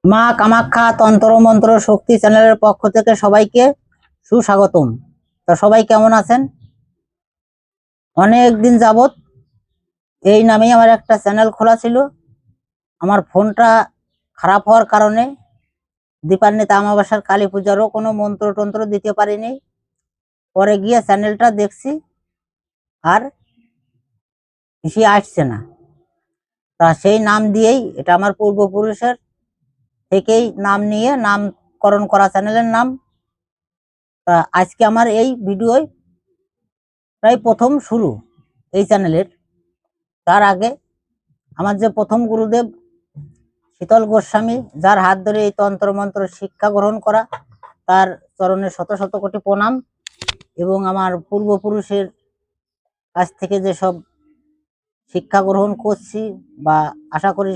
মা কামাখ্যা তন্ত্র মন্ত্র শক্তি চ্যানেলের পক্ষ থেকে সবাইকে সুস্বাগতম। তো সবাই কেমন আছেন? অনেক দিন যাবত এই নামেই আমার একটা চ্যানেল খোলা ছিল। আমার ফোনটা খারাপ হওয়ার কারণে দীপান্বিতা আমাবাসার কালী পূজারও কোনো মন্ত্র টন্ত্র দিতে পারিনি। পরে গিয়ে চ্যানেলটা দেখছি আর বেশি আসছে না। তা সেই নাম দিয়েই, এটা আমার পূর্বপুরুষের থেকেই নাম নিয়ে নামকরণ করা চ্যানেলের নাম। তা আজকে আমার এই ভিডিও প্রায় প্রথম শুরু এই চ্যানেলের। তার আগে আমার যে প্রথম গুরুদেব শীতল গোস্বামী, যার হাত ধরে এই তন্ত্র মন্ত্র শিক্ষা গ্রহণ করা, তার চরণে শত শত কোটি প্রণাম। এবং আমার পূর্বপুরুষের কাছ থেকে যেসব শিক্ষা গ্রহণ করছি বা আশা করি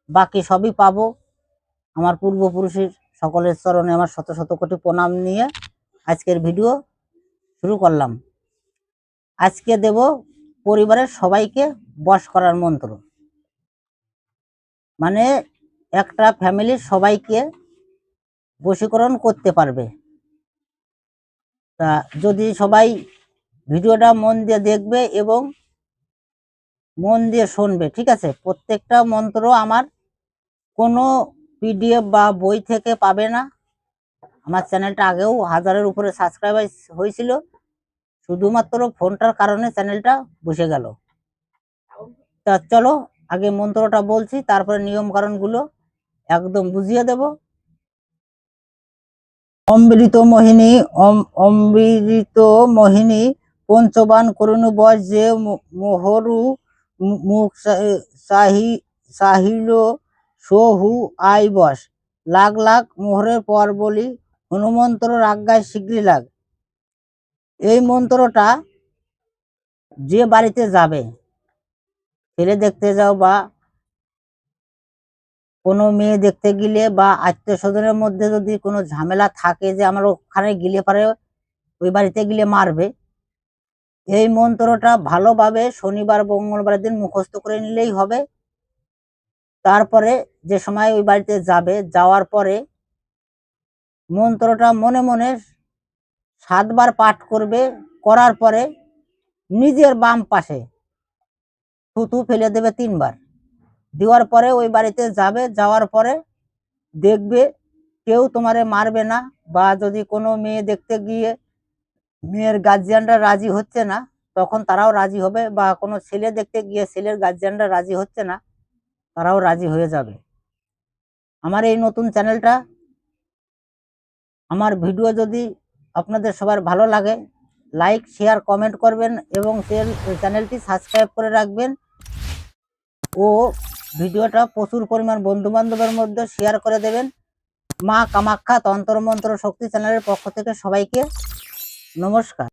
বাকি সবই পাবো, আমার পূর্বপুরুষের সকলের চরণে আমার শত শত কোটি প্রণাম নিয়ে আজকের ভিডিও শুরু করলাম। আজকে দেব পরিবারের সবাইকে বশ করার মন্ত্র, মানে একটা ফ্যামিলির সবাইকে বশীকরণ করতে পারবে। তা যদি সবাই ভিডিওটা মন দিয়ে দেখবে এবং মন দিয়ে শুনবে, ঠিক আছে? প্রত্যেকটা মন্ত্র আমার কোনো পিডিএফ বা বই থেকে পাবে না। আমার চ্যানেলটা আগেও 1000-এর উপরে সাবস্ক্রাইবার হয়েছিল, শুধুমাত্র ফোনটার কারণে চ্যানেলটা বসে গেল। তা চলো আগে মন্ত্রটা বলছি, তারপরে নিয়ম কারণগুলো একদম বুঝিয়ে দেব। অমৃত মোহিনী, অমৃত মোহিনী পঞ্চবান করুণ বশ যে মোহরু মুখ সাহিল সোহু আই বস লাখ লাখ মোহরের পর বলি হনুমন্ত্র আজ্ঞায় শীঘ্রই লাগ। এই মন্ত্রটা যে বাড়িতে যাবে, ছেলে দেখতে যাও বা কোনো মেয়ে দেখতে গেলে বা আত্মীয় স্বজনের মধ্যে যদি কোনো ঝামেলা থাকে যে আমার ওখানে গেলে পারে ওই বাড়িতে গেলে মারবে, এই মন্ত্রটা ভালোভাবে শনিবার মঙ্গলবার দিন মুখস্থ করে নিলেই হবে। তারপরে যে সময় ওই বাড়িতে যাবে, যাওয়ার পরে মন্ত্রটা মনে মনে 7 বার পাঠ করবে। করার পরে নিজের বাম পাশে থুতু ফেলে দেবে 3 বার। দেওয়ার পরে ওই বাড়িতে যাবে, যাওয়ার পরে দেখবে কেউ তোমারে মারবে না। বা যদি কোনো মেয়ে দেখতে গিয়ে মেয়ের গার্জিয়ানরা রাজি হচ্ছে না, তখন তারাও রাজি হবে। বা কোনো ছেলে দেখতে গিয়ে ছেলের গার্জিয়ানরা রাজি হচ্ছে না, তারাও রাজি হয়ে যাবে। আমার এই নতুন চ্যানেলটা, আমার ভিডিও যদি আপনাদের সবার ভালো লাগে, লাইক শেয়ার কমেন্ট করবেন এবং চ্যানেলটি সাবস্ক্রাইব করে রাখবেন ও ভিডিওটা প্রচুর পরিমাণ বন্ধু বান্ধবের মধ্যে শেয়ার করে দেবেন। মা কামাখ্যা তন্ত্র মন্ত্র শক্তি চ্যানেলের পক্ষ থেকে সবাইকে নমস্কার।